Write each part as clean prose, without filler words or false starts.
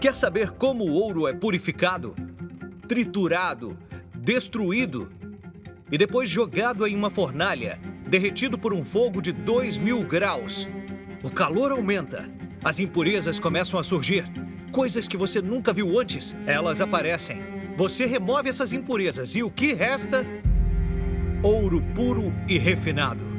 Quer saber como o ouro é purificado, triturado, destruído e depois jogado em uma fornalha, derretido por um fogo de 2000 graus? O calor aumenta, as impurezas começam a surgir. Coisas que você nunca viu antes, elas aparecem. Você remove essas impurezas e o que resta? Ouro puro e refinado.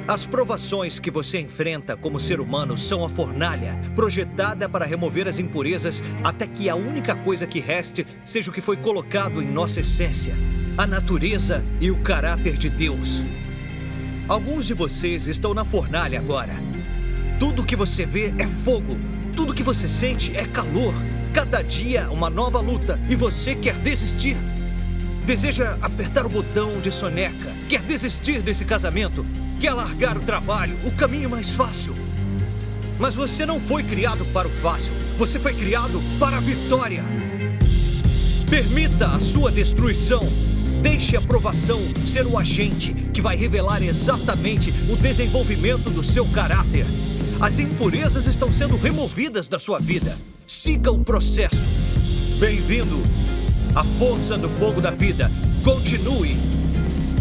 As provações que você enfrenta como ser humano são a fornalha projetada para remover as impurezas até que a única coisa que reste seja o que foi colocado em nossa essência, a natureza e o caráter de Deus. Alguns de vocês estão na fornalha agora. Tudo que você vê é fogo. Tudo que você sente é calor. Cada dia uma nova luta e você quer desistir. Deseja apertar o botão de soneca. Quer desistir desse casamento. Quer largar o trabalho, o caminho mais fácil. Mas você não foi criado para o fácil. Você foi criado para a vitória. Permita a sua destruição. Deixe a provação ser o agente que vai revelar exatamente o desenvolvimento do seu caráter. As impurezas estão sendo removidas da sua vida. Siga o processo. Bem-vindo à força do fogo da vida. Continue.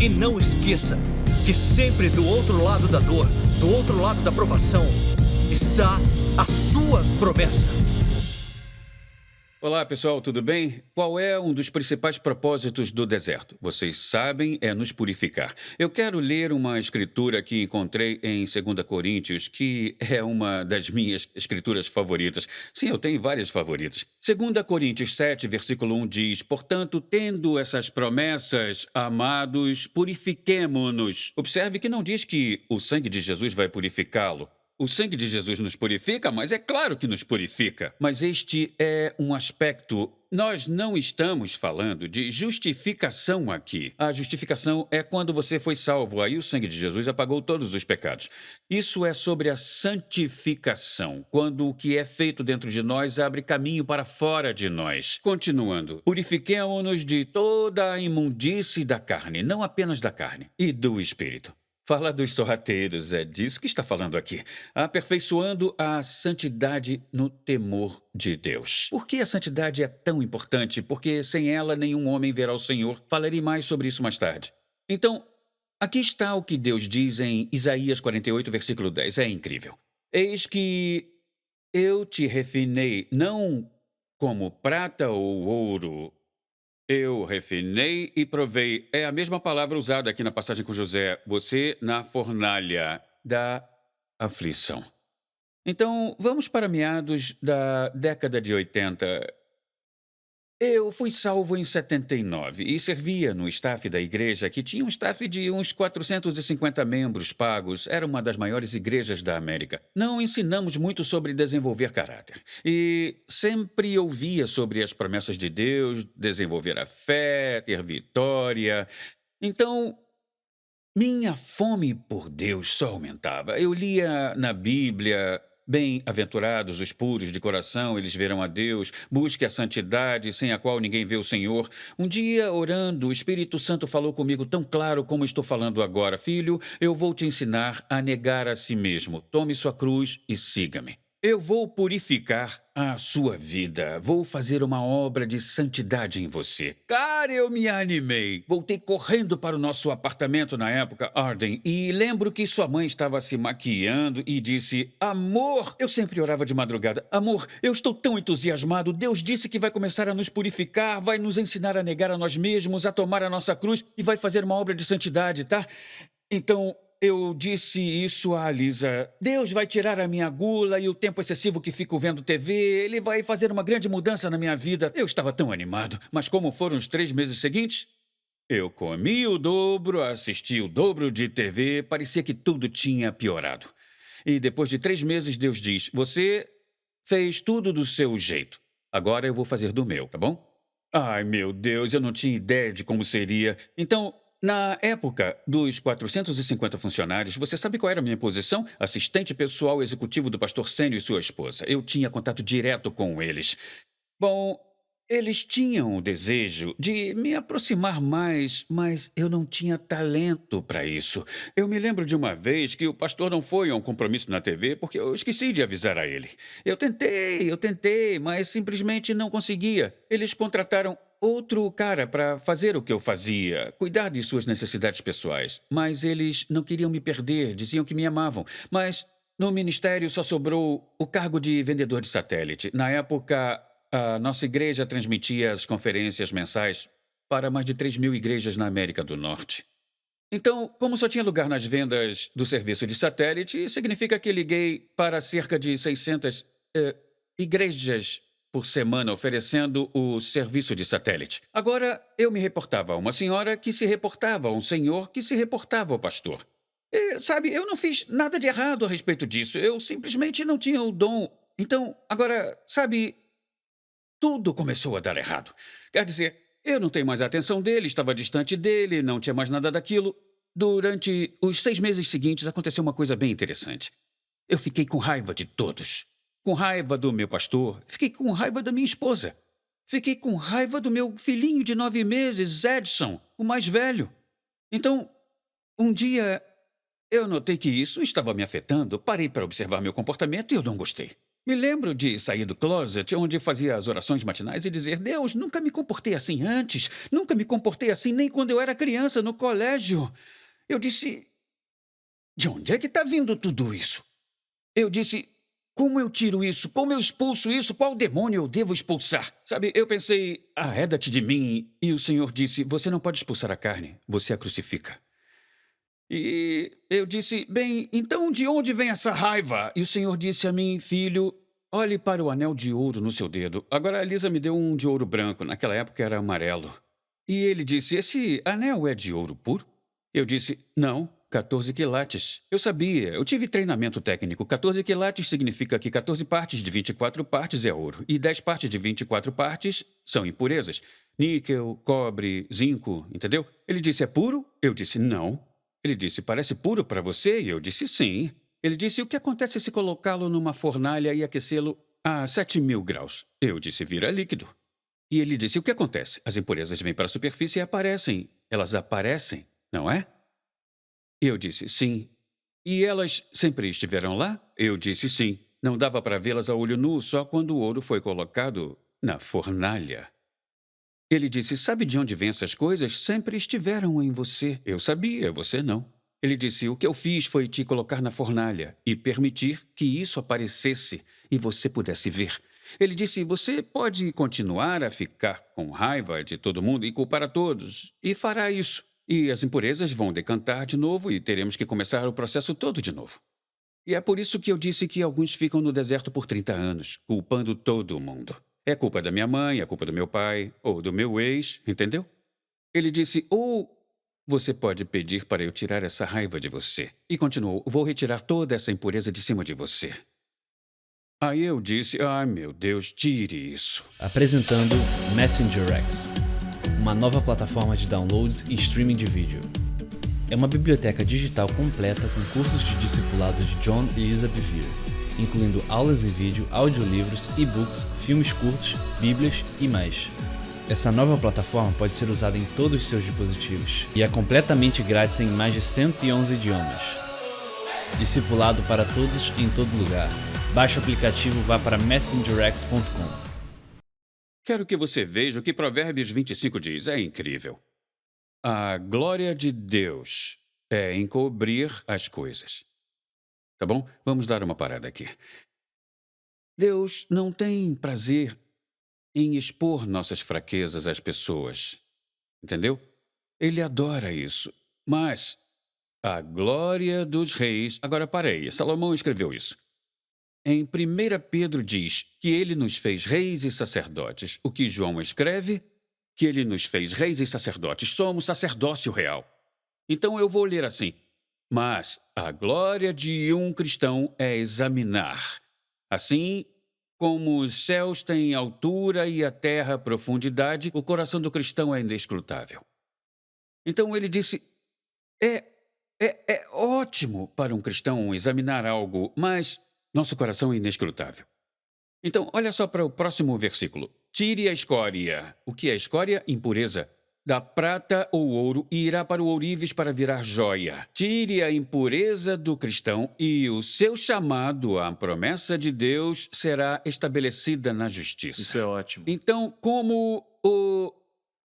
E não esqueça que sempre do outro lado da dor, do outro lado da provação, está a sua promessa. Olá pessoal, tudo bem? Qual é um dos principais propósitos do deserto? Vocês sabem, é nos purificar. Eu quero ler uma escritura que encontrei em 2 Coríntios, que é uma das minhas escrituras favoritas. Sim, eu tenho várias favoritas. 2 Coríntios 7, versículo 1 diz: portanto, tendo essas promessas, amados, purifiquemo-nos. Observe que não diz que o sangue de Jesus vai purificá-lo. O sangue de Jesus nos purifica, mas é claro que nos purifica. Mas este é um aspecto. Nós não estamos falando de justificação aqui. A justificação é quando você foi salvo. Aí o sangue de Jesus apagou todos os pecados. Isso é sobre a santificação, quando o que é feito dentro de nós abre caminho para fora de nós. Continuando, purifiquemo-nos de toda a imundície da carne, não apenas da carne, e do espírito. Fala dos sorrateiros, é disso que está falando aqui. Aperfeiçoando a santidade no temor de Deus. Por que a santidade é tão importante? Porque sem ela nenhum homem verá o Senhor. Falarei mais sobre isso mais tarde. Então, aqui está o que Deus diz em Isaías 48, versículo 10. É incrível. Eis que eu te refinei, não como prata ou ouro. Eu refinei e provei. É a mesma palavra usada aqui na passagem com José. Você na fornalha da aflição. Então, vamos para meados da década de 80. Eu fui salvo em 79 e servia no staff da igreja, que tinha um staff de uns 450 membros pagos. Era uma das maiores igrejas da América. Não ensinamos muito sobre desenvolver caráter. E sempre ouvia sobre as promessas de Deus, desenvolver a fé, ter vitória. Então, minha fome por Deus só aumentava. Eu lia na Bíblia: bem-aventurados os puros de coração, eles verão a Deus. Busque a santidade, sem a qual ninguém vê o Senhor. Um dia, orando, o Espírito Santo falou comigo tão claro como estou falando agora: filho, eu vou te ensinar a negar a si mesmo. Tome sua cruz e siga-me. Eu vou purificar a sua vida. Vou fazer uma obra de santidade em você. Cara, eu me animei. Voltei correndo para o nosso apartamento na época, Arden, e lembro que sua mãe estava se maquiando e disse: amor, eu sempre orava de madrugada. Amor, eu estou tão entusiasmado. Deus disse que vai começar a nos purificar, vai nos ensinar a negar a nós mesmos, a tomar a nossa cruz e vai fazer uma obra de santidade, tá? Então, eu disse isso a Lisa. Deus vai tirar a minha gula e o tempo excessivo que fico vendo TV. Ele vai fazer uma grande mudança na minha vida. Eu estava tão animado. Mas como foram os 3 meses seguintes? Eu comi o dobro, assisti o dobro de TV. Parecia que tudo tinha piorado. E depois de 3 meses, Deus diz: você fez tudo do seu jeito. Agora eu vou fazer do meu, tá bom? Ai, meu Deus, eu não tinha ideia de como seria. Então, na época dos 450 funcionários, você sabe qual era a minha posição? Assistente pessoal executivo do pastor Sênio e sua esposa. Eu tinha contato direto com eles. Bom, Eles tinham o desejo de me aproximar mais, mas eu não tinha talento para isso. Eu me lembro de uma vez que o pastor não foi a um compromisso na TV porque eu esqueci de avisar a ele. Eu tentei, mas simplesmente não conseguia. Eles contrataram outro cara para fazer o que eu fazia, cuidar de suas necessidades pessoais. Mas eles não queriam me perder, diziam que me amavam. Mas no ministério só sobrou o cargo de vendedor de satélite. Na época, a nossa igreja transmitia as conferências mensais para mais de 3.000 igrejas na América do Norte. Então, como só tinha lugar nas vendas do serviço de satélite, significa que liguei para cerca de 600 igrejas por semana oferecendo o serviço de satélite. Agora, eu me reportava a uma senhora que se reportava a um senhor que se reportava ao pastor. E, sabe, eu não fiz nada de errado a respeito disso. Eu simplesmente não tinha o dom. Então, agora, sabe, tudo começou a dar errado. Quer dizer, eu não tenho mais a atenção dele, estava distante dele, não tinha mais nada daquilo. Durante os 6 meses seguintes, aconteceu uma coisa bem interessante. Eu fiquei com raiva de todos. Com raiva do meu pastor, fiquei com raiva da minha esposa. Fiquei com raiva do meu filhinho de 9 meses, Edson, o mais velho. Então, um dia, eu notei que isso estava me afetando, parei para observar meu comportamento e eu não gostei. Me lembro de sair do closet, onde fazia as orações matinais, e dizer: Deus, nunca me comportei assim antes, nunca me comportei assim nem quando eu era criança no colégio. Eu disse: de onde é que está vindo tudo isso? Eu disse: como eu tiro isso? Como eu expulso isso? Qual demônio eu devo expulsar? Sabe, eu pensei: arreda-te de mim. E o Senhor disse: você não pode expulsar a carne, você a crucifica. E eu disse: bem, então de onde vem essa raiva? E o Senhor disse a mim: filho, olhe para o anel de ouro no seu dedo. Agora a Lisa me deu um de ouro branco, naquela época era amarelo. E ele disse: esse anel é de ouro puro? Eu disse: não, 14 quilates. Eu sabia, eu tive treinamento técnico. 14 quilates significa que 14 partes de 24 partes é ouro. E 10 partes de 24 partes são impurezas. Níquel, cobre, zinco, entendeu? Ele disse: é puro? Eu disse: não. Ele disse: parece puro para você? E eu disse: sim. Ele disse: o que acontece se colocá-lo numa fornalha e aquecê-lo a 7.000 graus? Eu disse: vira líquido. E ele disse: o que acontece? As impurezas vêm para a superfície e aparecem. Elas aparecem, não é? Eu disse: sim. E elas sempre estiveram lá? Eu disse: sim. Não dava para vê-las a olho nu só quando o ouro foi colocado na fornalha. Ele disse: sabe de onde vêm essas coisas? Sempre estiveram em você. Eu sabia, você não. Ele disse: o que eu fiz foi te colocar na fornalha e permitir que isso aparecesse e você pudesse ver. Ele disse: você pode continuar a ficar com raiva de todo mundo e culpar a todos, e fará isso. E as impurezas vão decantar de novo e teremos que começar o processo todo de novo. E é por isso que eu disse que alguns ficam no deserto por 30 anos, culpando todo mundo. É culpa da minha mãe, é culpa do meu pai, ou do meu ex, entendeu? Ele disse: ou você pode pedir para eu tirar essa raiva de você. E continuou: vou retirar toda essa impureza de cima de você. Aí eu disse: ai meu Deus, tire isso. Apresentando Messenger X, uma nova plataforma de downloads e streaming de vídeo. É uma biblioteca digital completa com cursos de discipulado de John e Lisa Bevere, incluindo aulas em vídeo, audiolivros, e-books, filmes curtos, bíblias e mais. Essa nova plataforma pode ser usada em todos os seus dispositivos e é completamente grátis em mais de 111 idiomas. Discipulado para todos em todo lugar. Baixe o aplicativo, vá para messengerx.com. Quero que você veja o que Provérbios 25 diz. É incrível. A glória de Deus é encobrir as coisas. Tá bom? Vamos dar uma parada aqui. Deus não tem prazer em expor nossas fraquezas às pessoas. Entendeu? Ele adora isso. Mas a glória dos reis... Agora parei, Salomão escreveu isso. Em 1 Pedro diz que ele nos fez reis e sacerdotes. O que João escreve? Que ele nos fez reis e sacerdotes. Somos sacerdócio real. Então eu vou ler assim. Mas a glória de um cristão é examinar. Assim como os céus têm altura e a terra profundidade, o coração do cristão é inescrutável. Então ele disse, é ótimo para um cristão examinar algo, mas nosso coração é inescrutável. Então, olha só para o próximo versículo. Tire a escória. O que é escória? Impureza. Da prata ou ouro e irá para o ourives para virar joia. Tire a impureza do cristão e o seu chamado à promessa de Deus será estabelecida na justiça. Isso é ótimo. Então, como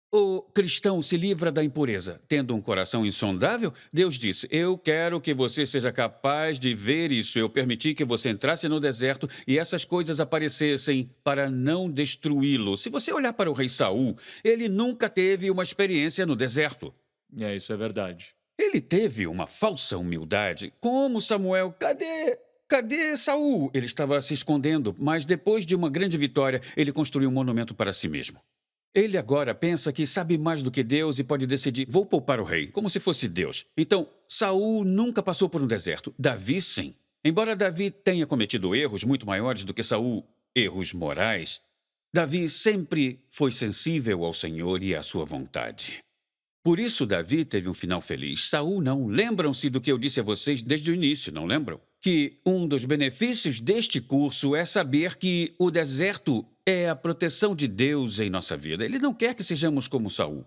o cristão se livra da impureza? Tendo um coração insondável, Deus disse: eu quero que você seja capaz de ver isso. Eu permiti que você entrasse no deserto e essas coisas aparecessem para não destruí-lo. Se você olhar para o rei Saul, ele nunca teve uma experiência no deserto. Isso é verdade. Ele teve uma falsa humildade. Como Samuel, cadê Saul? Ele estava se escondendo, mas depois de uma grande vitória, ele construiu um monumento para si mesmo. Ele agora pensa que sabe mais do que Deus e pode decidir: vou poupar o rei, como se fosse Deus. Então, Saul nunca passou por um deserto. Davi, sim. Embora Davi tenha cometido erros muito maiores do que Saul, erros morais, Davi sempre foi sensível ao Senhor e à sua vontade. Por isso, Davi teve um final feliz. Saul não. Lembram-se do que eu disse a vocês desde o início, não lembram? Que um dos benefícios deste curso é saber que o deserto é a proteção de Deus em nossa vida. Ele não quer que sejamos como Saul.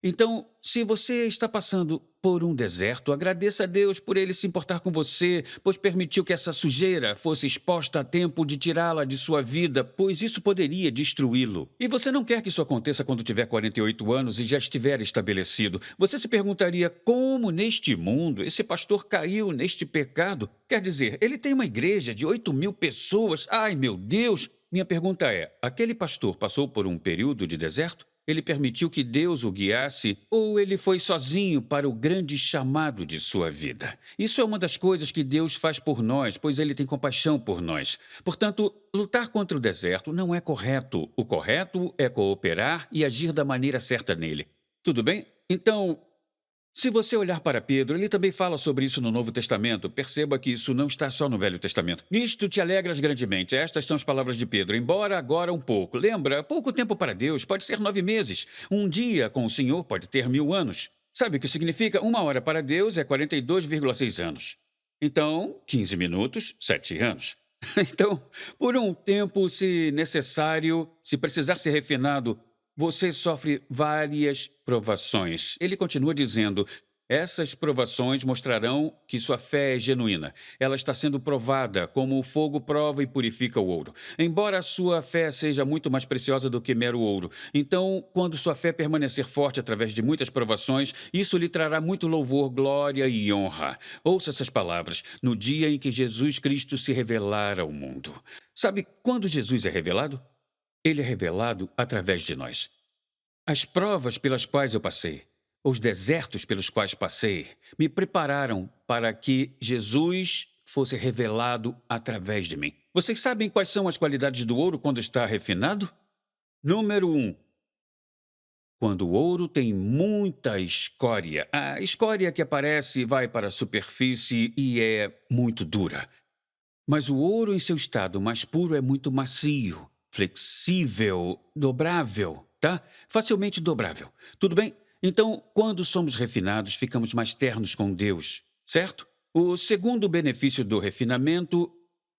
Então, se você está passando por um deserto, agradeça a Deus por ele se importar com você, pois permitiu que essa sujeira fosse exposta a tempo de tirá-la de sua vida, pois isso poderia destruí-lo. E você não quer que isso aconteça quando tiver 48 anos e já estiver estabelecido. Você se perguntaria: como neste mundo esse pastor caiu neste pecado? Quer dizer, ele tem uma igreja de 8.000 pessoas. Ai, meu Deus! Minha pergunta é: aquele pastor passou por um período de deserto? Ele permitiu que Deus o guiasse ou ele foi sozinho para o grande chamado de sua vida? Isso é uma das coisas que Deus faz por nós, pois ele tem compaixão por nós. Portanto, lutar contra o deserto não é correto. O correto é cooperar e agir da maneira certa nele. Tudo bem? Então, se você olhar para Pedro, ele também fala sobre isso no Novo Testamento. Perceba que isso não está só no Velho Testamento. Nisto te alegras grandemente. Estas são as palavras de Pedro. Embora agora um pouco. Lembra, pouco tempo para Deus pode ser 9 meses. Um dia com o Senhor pode ter 1000 anos. Sabe o que significa? 1 hora para Deus é 42,6 anos. Então, 15 minutos, 7 anos. Então, por um tempo, se necessário, se precisar ser refinado, você sofre várias provações. Ele continua dizendo: essas provações mostrarão que sua fé é genuína. Ela está sendo provada como o fogo prova e purifica o ouro. Embora a sua fé seja muito mais preciosa do que mero ouro. Então, quando sua fé permanecer forte através de muitas provações, isso lhe trará muito louvor, glória e honra. Ouça essas palavras: no dia em que Jesus Cristo se revelar ao mundo. Sabe quando Jesus é revelado? Ele é revelado através de nós. As provas pelas quais eu passei, os desertos pelos quais passei, me prepararam para que Jesus fosse revelado através de mim. Vocês sabem quais são as qualidades do ouro quando está refinado? Número 1. Quando o ouro tem muita escória, a escória que aparece vai para a superfície e é muito dura. Mas o ouro em seu estado mais puro é muito macio, flexível, dobrável, tá? Facilmente dobrável. Tudo bem? Então, quando somos refinados, ficamos mais ternos com Deus, certo? O segundo benefício do refinamento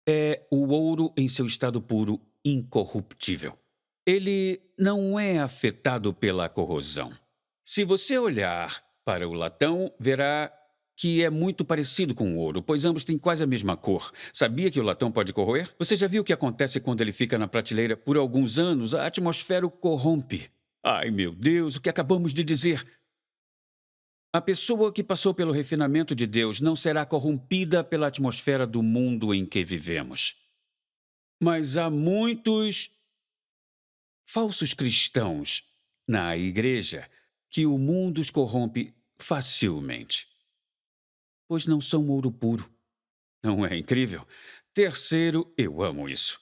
é o ouro em seu estado puro, incorruptível. Ele não é afetado pela corrosão. Se você olhar para o latão, verá que é muito parecido com o ouro, pois ambos têm quase a mesma cor. Sabia que o latão pode corroer? Você já viu o que acontece quando ele fica na prateleira por alguns anos? A atmosfera o corrompe. Ai, meu Deus, o que acabamos de dizer? A pessoa que passou pelo refinamento de Deus não será corrompida pela atmosfera do mundo em que vivemos. Mas há muitos falsos cristãos na igreja que o mundo os corrompe facilmente, pois não são ouro puro. Não é incrível? Terceiro, eu amo isso.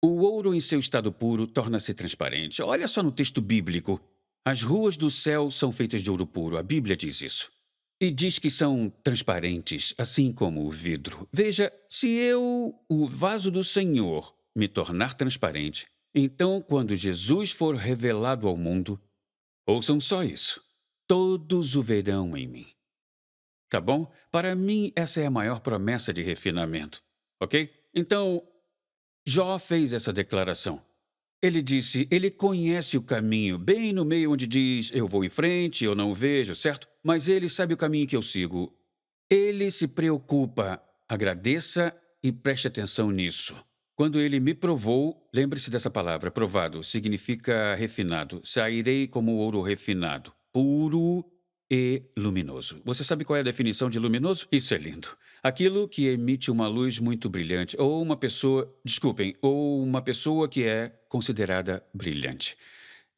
O ouro em seu estado puro torna-se transparente. Olha só no texto bíblico. As ruas do céu são feitas de ouro puro. A Bíblia diz isso. E diz que são transparentes, assim como o vidro. Veja, se eu, o vaso do Senhor, me tornar transparente, então, quando Jesus for revelado ao mundo, ouçam só isso: todos o verão em mim. Tá bom? Para mim, essa é a maior promessa de refinamento. Ok? Então, Jó fez essa declaração. Ele disse, ele conhece o caminho, bem no meio onde diz, eu vou em frente, eu não o vejo, certo? Mas ele sabe o caminho que eu sigo. Ele se preocupa. Agradeça e preste atenção nisso. Quando ele me provou, lembre-se dessa palavra, provado, significa refinado. Sairei como ouro refinado, puro e luminoso. Você sabe qual é a definição de luminoso? Isso é lindo. Aquilo que emite uma luz muito brilhante, ou uma pessoa que é considerada brilhante.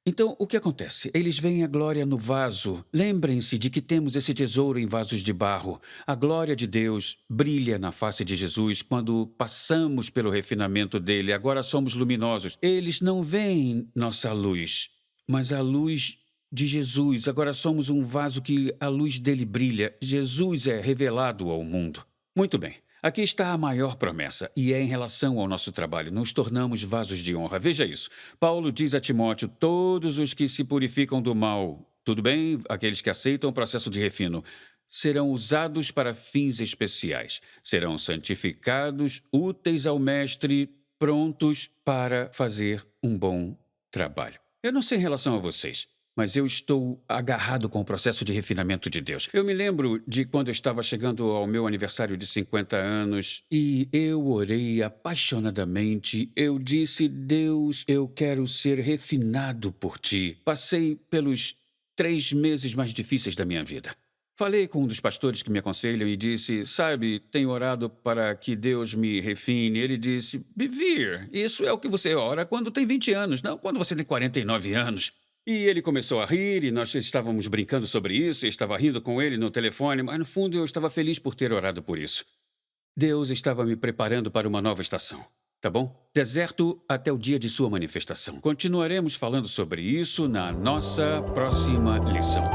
Então, o que acontece? Eles veem a glória no vaso. Lembrem-se de que temos esse tesouro em vasos de barro. A glória de Deus brilha na face de Jesus quando passamos pelo refinamento dele. Agora somos luminosos. Eles não veem nossa luz, mas a luz de Jesus. Agora somos um vaso que a luz dele brilha. Jesus é revelado ao mundo. Muito bem. Aqui está a maior promessa, e é em relação ao nosso trabalho. Nos tornamos vasos de honra. Veja isso. Paulo diz a Timóteo, todos os que se purificam do mal, tudo bem, aqueles que aceitam o processo de refino, serão usados para fins especiais. Serão santificados, úteis ao mestre, prontos para fazer um bom trabalho. Eu não sei em relação a vocês, mas eu estou agarrado com o processo de refinamento de Deus. Eu me lembro de quando eu estava chegando ao meu aniversário de 50 anos e eu orei apaixonadamente. Eu disse, Deus, eu quero ser refinado por Ti. Passei pelos 3 meses mais difíceis da minha vida. Falei com um dos pastores que me aconselham e disse, sabe, tenho orado para que Deus me refine. Ele disse, Bivir, isso é o que você ora quando tem 20 anos, não quando você tem 49 anos. E ele começou a rir e nós estávamos brincando sobre isso. Eu estava rindo com ele no telefone, mas no fundo eu estava feliz por ter orado por isso. Deus estava me preparando para uma nova estação, tá bom? Deserto até o dia de sua manifestação. Continuaremos falando sobre isso na nossa próxima lição.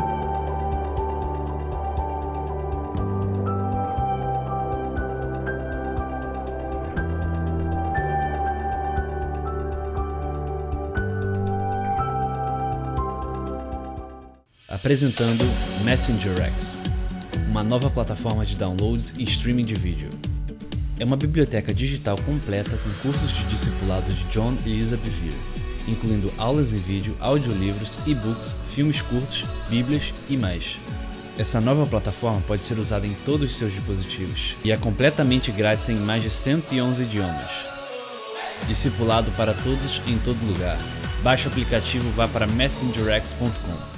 Apresentando Messenger X, uma nova plataforma de downloads e streaming de vídeo. É uma biblioteca digital completa com cursos de discipulado de John e Lisa Bevere, incluindo aulas em vídeo, audiolivros, e-books, filmes curtos, bíblias e mais. Essa nova plataforma pode ser usada em todos os seus dispositivos e é completamente grátis em mais de 111 idiomas. Discipulado para todos em todo lugar. Baixe o aplicativo e vá para messengerx.com.